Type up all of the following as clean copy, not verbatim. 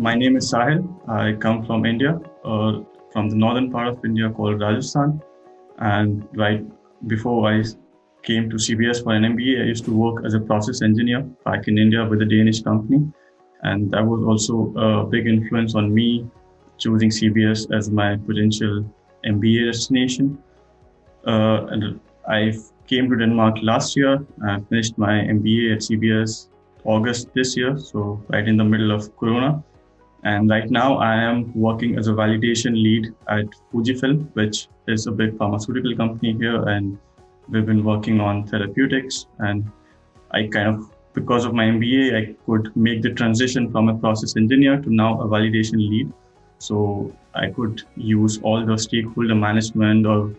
My name is Sahil. I come from India, from the northern part of India called Rajasthan. And right before I came to CBS for an MBA, I used to work as a process engineer back in India with a Danish company. And that was also a big influence on me choosing CBS as my potential MBA destination. And I came to Denmark last year. I finished my MBA at CBS August this year, so right in the middle of Corona. And right now, I am working as a validation lead at Fujifilm, which is a big pharmaceutical company here. And we've been working on therapeutics. And I kind of, because of my MBA, I could make the transition from a process engineer to now a validation lead. So I could use all the stakeholder management or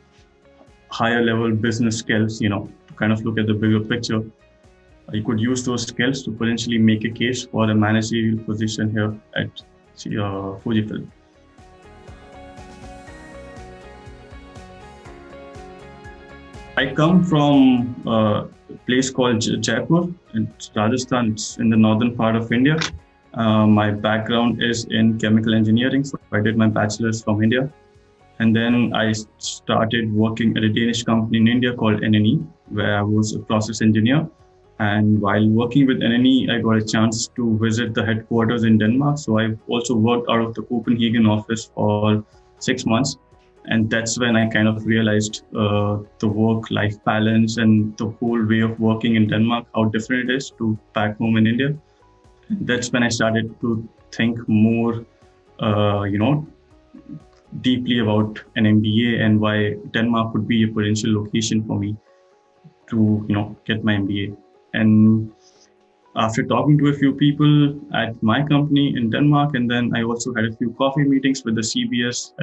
higher level business skills, to kind of look at the bigger picture. You could use those skills to potentially make a case for a managerial position here at Fujifilm. I come from a place called Jaipur in Rajasthan. It's in the northern part of India. My background is in chemical engineering, so I did my bachelor's from India. And then I started working at a Danish company in India called NNE, where I was a process engineer. And while working with NNE, I got a chance to visit the headquarters in Denmark. So I've also worked out of the Copenhagen office for 6 months. And that's when I kind of realized the work-life balance and the whole way of working in Denmark, how different it is to back home in India. That's when I started to think more, deeply about an MBA and why Denmark would be a potential location for me to, get my MBA. And after talking to a few people at my company in Denmark, and then I also had a few coffee meetings with the CBS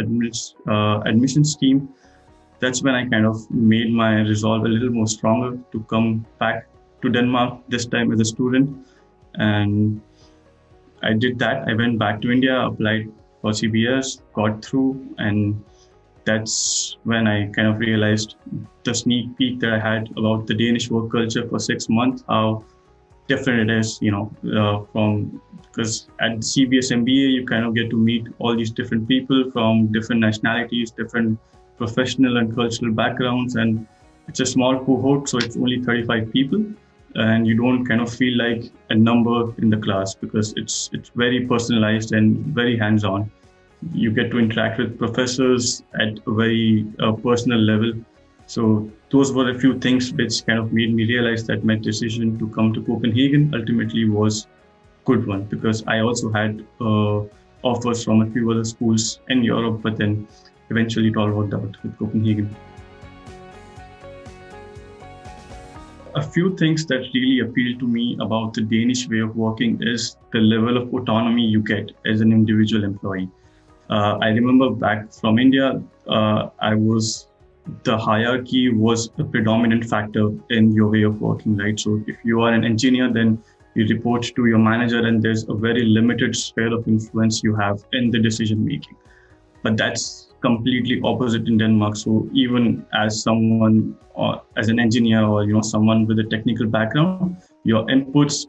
admissions team, that's when I kind of made my resolve a little more stronger to come back to Denmark, this time as a student. And I did that. I went back to India, applied for CBS, got through, and that's when I kind of realized the sneak peek that I had about the Danish work culture for 6 months, how different it is, from, because at CBS MBA, you kind of get to meet all these different people from different nationalities, different professional and cultural backgrounds. And it's a small cohort, so it's only 35 people. And you don't kind of feel like a number in the class because it's very personalized and very hands-on. You get to interact with professors at a very personal level. So those were a few things which kind of made me realize that my decision to come to Copenhagen ultimately was a good one, because I also had offers from a few other schools in Europe, but then eventually it all worked out with Copenhagen. A few things that really appeal to me about the Danish way of working is the level of autonomy you get as an individual employee. I remember back from India, the hierarchy was a predominant factor in your way of working, right? So if you are an engineer, then you report to your manager and there's a very limited sphere of influence you have in the decision making. But that's completely opposite in Denmark. So even as someone, or as an engineer, or someone with a technical background, your inputs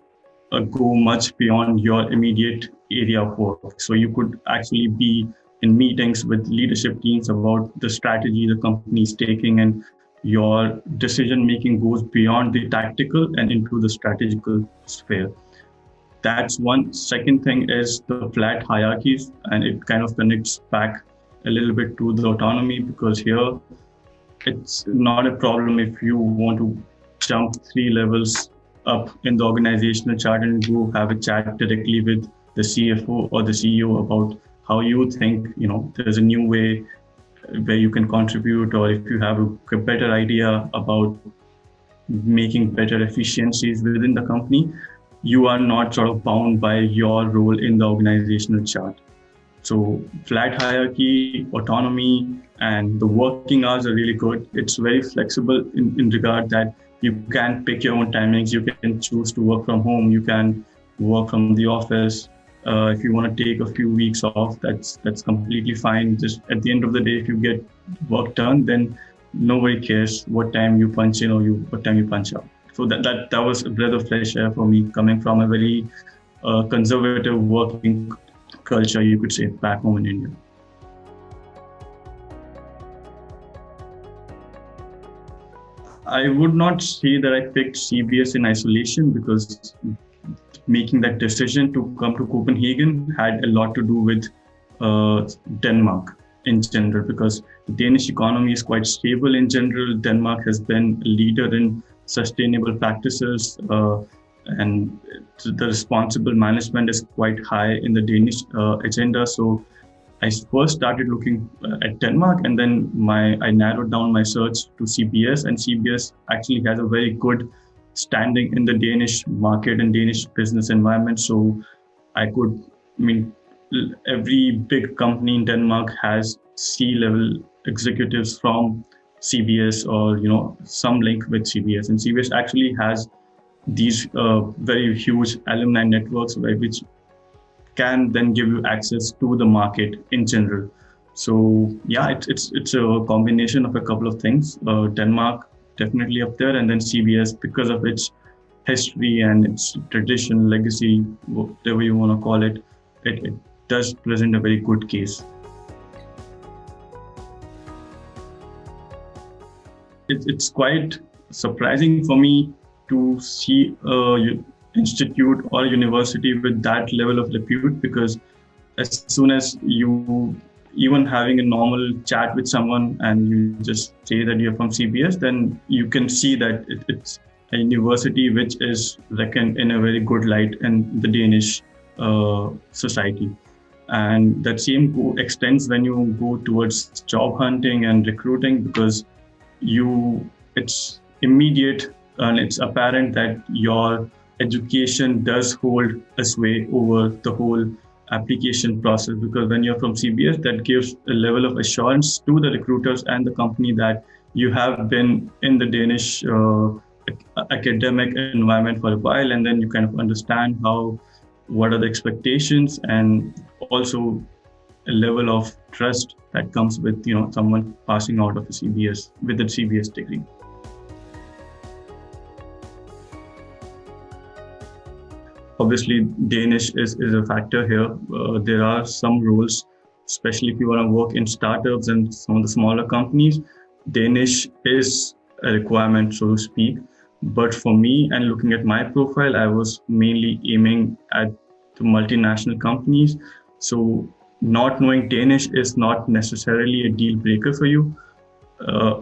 go much beyond your immediate area of work. So you could actually be in meetings with leadership teams about the strategy the company is taking, and your decision making goes beyond the tactical and into the strategical sphere. That's one. Second thing is the flat hierarchies, and it kind of connects back a little bit to the autonomy, because here it's not a problem if you want to jump 3 levels up in the organizational chart and go have a chat directly with the CFO or the CEO about how you think, there's a new way where you can contribute, or if you have a better idea about making better efficiencies within the company, you are not sort of bound by your role in the organizational chart. So flat hierarchy, autonomy, and the working hours are really good. It's very flexible in regard that you can pick your own timings. You can choose to work from home. You can work from the office. If you want to take a few weeks off, that's completely fine. Just at the end of the day, if you get work done, then nobody cares what time you punch in or what time you punch out. So that was a breath of fresh air for me, coming from a very conservative working culture, you could say, back home in India. I would not say that I picked CBS in isolation, because making that decision to come to Copenhagen had a lot to do with Denmark in general, because the Danish economy is quite stable in general. Denmark has been a leader in sustainable practices, and the responsible management is quite high in the Danish agenda. So I first started looking at Denmark, and then I narrowed down my search to CBS, and CBS actually has a very good standing in the Danish market and Danish business environment. So every big company in Denmark has C-level executives from CBS, or some link with CBS, and CBS actually has these very huge alumni networks, right, which can then give you access to the market in general. So yeah, it's a combination of a couple of things. Denmark definitely up there, and then CBS because of its history and its tradition, legacy, whatever you want to call it, it does present a very good case. It's quite surprising for me to see a institute or university with that level of repute, because as soon as you even having a normal chat with someone and you just say that you're from CBS, then you can see that it's a university which is reckoned in a very good light in the Danish society. And that same extends when you go towards job hunting and recruiting, because it's immediate and it's apparent that your education does hold a sway over the whole application process, because when you're from CBS, that gives a level of assurance to the recruiters and the company that you have been in the Danish academic environment for a while, and then you kind of understand what are the expectations, and also a level of trust that comes with someone passing out of a CBS with a CBS degree. Obviously, Danish is a factor here. There are some roles, especially if you want to work in startups and some of the smaller companies, Danish is a requirement, so to speak. But for me, and looking at my profile, I was mainly aiming at the multinational companies. So not knowing Danish is not necessarily a deal breaker for you.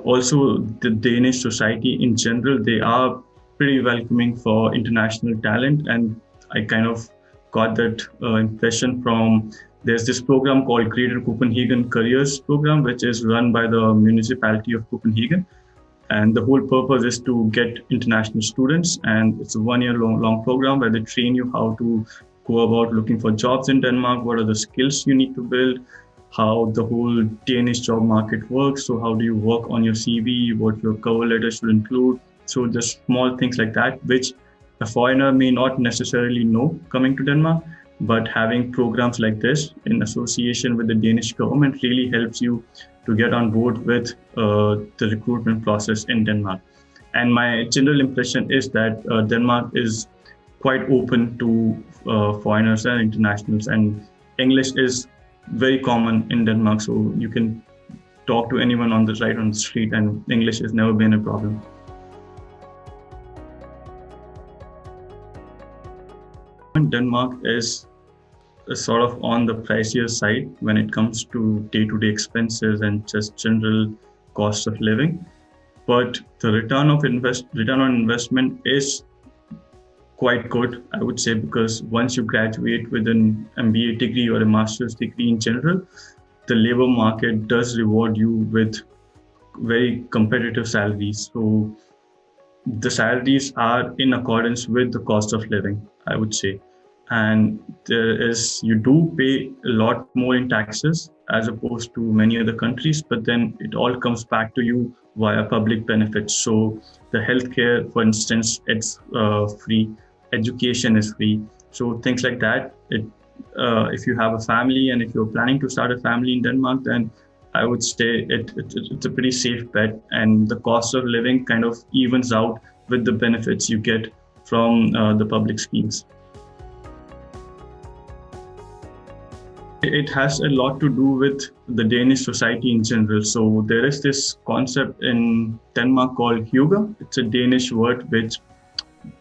Also, the Danish society in general, they are pretty welcoming for international talent, and I kind of got that impression from, there's this program called Greater Copenhagen Careers Program, which is run by the municipality of Copenhagen. And the whole purpose is to get international students. And it's a 1 year long program where they train you how to go about looking for jobs in Denmark, what are the skills you need to build, how the whole Danish job market works. So how do you work on your CV, what your cover letter should include. So just small things like that, which a foreigner may not necessarily know coming to Denmark, but having programs like this in association with the Danish government really helps you to get on board with the recruitment process in Denmark. And my general impression is that Denmark is quite open to foreigners and internationals, and English is very common in Denmark, so you can talk to anyone on the street and English has never been a problem. Denmark is sort of on the pricier side when it comes to day-to-day expenses and just general cost of living. But the return on investment is quite good, I would say, because once you graduate with an MBA degree or a master's degree in general, the labor market does reward you with very competitive salaries. So the salaries are in accordance with the cost of living, I would say. And you do pay a lot more in taxes as opposed to many other countries, but then it all comes back to you via public benefits. So the healthcare, for instance, it's free, education is free. So things like that. If you have a family and if you're planning to start a family in Denmark, then I would say it's a pretty safe bet, and the cost of living kind of evens out with the benefits you get from the public schemes. It has a lot to do with the Danish society in general. So there is this concept in Denmark called Hygge. It's a Danish word which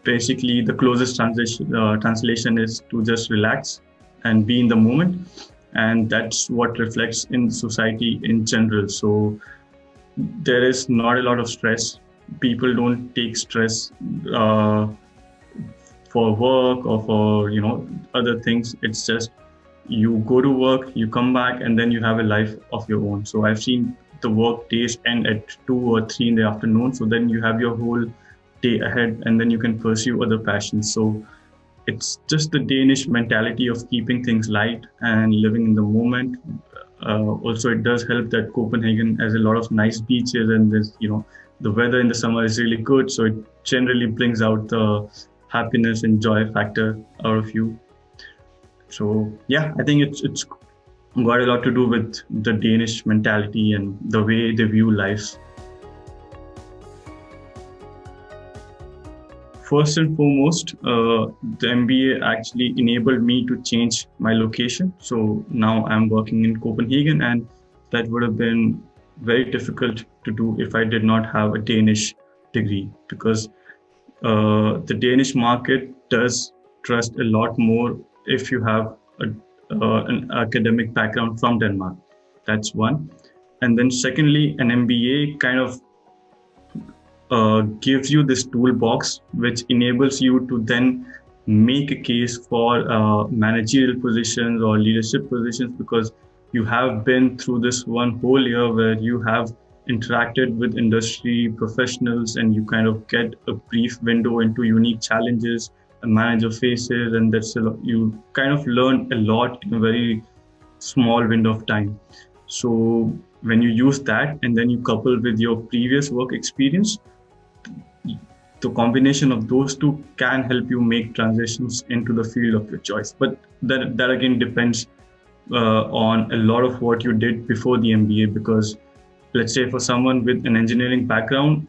basically the closest translation is to just relax and be in the moment. And that's what reflects in society in general. So there is not a lot of stress. People don't take stress for work or for other things. It's just you go to work, you come back, and then you have a life of your own. So I've seen the work days end at 2 or 3 in the afternoon. So then you have your whole day ahead, and then you can pursue other passions. So it's just the Danish mentality of keeping things light and living in the moment. Also, it does help that Copenhagen has a lot of nice beaches, and there's the weather in the summer is really good. So it generally brings out the happiness and joy factor out of you. So yeah, I think it's got a lot to do with the Danish mentality and the way they view life. First and foremost, the MBA actually enabled me to change my location. So now I'm working in Copenhagen, and that would have been very difficult to do if I did not have a Danish degree, because the Danish market does trust a lot more if you have an academic background from Denmark. That's one. And then secondly, an MBA kind of gives you this toolbox which enables you to then make a case for managerial positions or leadership positions, because you have been through this one whole year where you have interacted with industry professionals, and you kind of get a brief window into unique challenges a manager faces, and you kind of learn a lot in a very small window of time. So when you use that and then you couple with your previous work experience, the combination of those two can help you make transitions into the field of your choice. But that again depends on a lot of what you did before the MBA, because let's say for someone with an engineering background,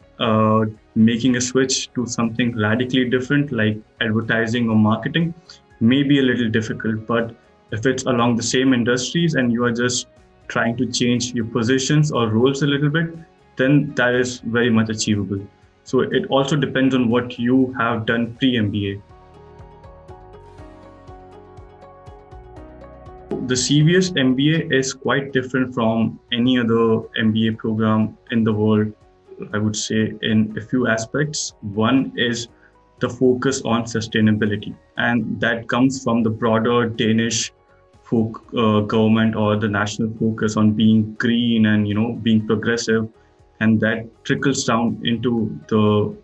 making a switch to something radically different like advertising or marketing may be a little difficult. But if it's along the same industries and you are just trying to change your positions or roles a little bit, then that is very much achievable. So it also depends on what you have done pre-MBA. The CBS MBA is quite different from any other MBA program in the world, I would say, in a few aspects. One is the focus on sustainability, and that comes from the broader Danish government, or the national focus on being green and being progressive, and that trickles down into the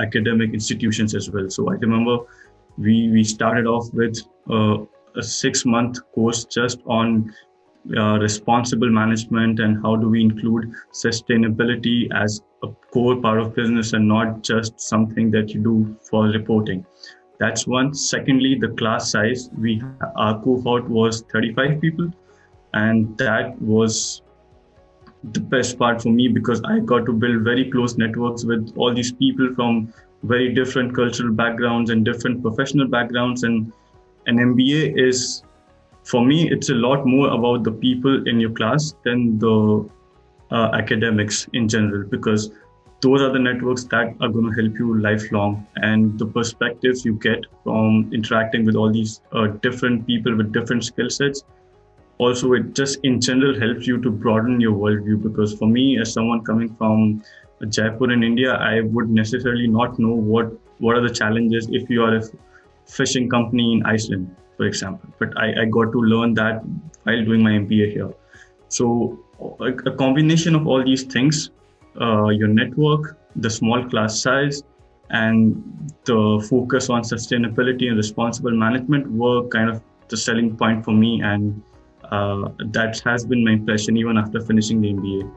academic institutions as well. So I remember we started off with a 6-month course just on responsible management and how do we include sustainability as a core part of business and not just something that you do for reporting. That's one. Secondly, the class size. Our cohort was 35 people, and that was the best part for me because I got to build very close networks with all these people from very different cultural backgrounds and different professional backgrounds. And an MBA is, for me, it's a lot more about the people in your class than the academics in general, because those are the networks that are going to help you lifelong, and the perspectives you get from interacting with all these different people with different skill sets. Also, it just in general helps you to broaden your worldview, because for me, as someone coming from Jaipur in India, I would necessarily not know what are the challenges if you are a fishing company in Iceland, for example. But I got to learn that while doing my MBA here. So a combination of all these things, your network, the small class size, and the focus on sustainability and responsible management were kind of the selling point for me, and that has been my impression even after finishing the MBA.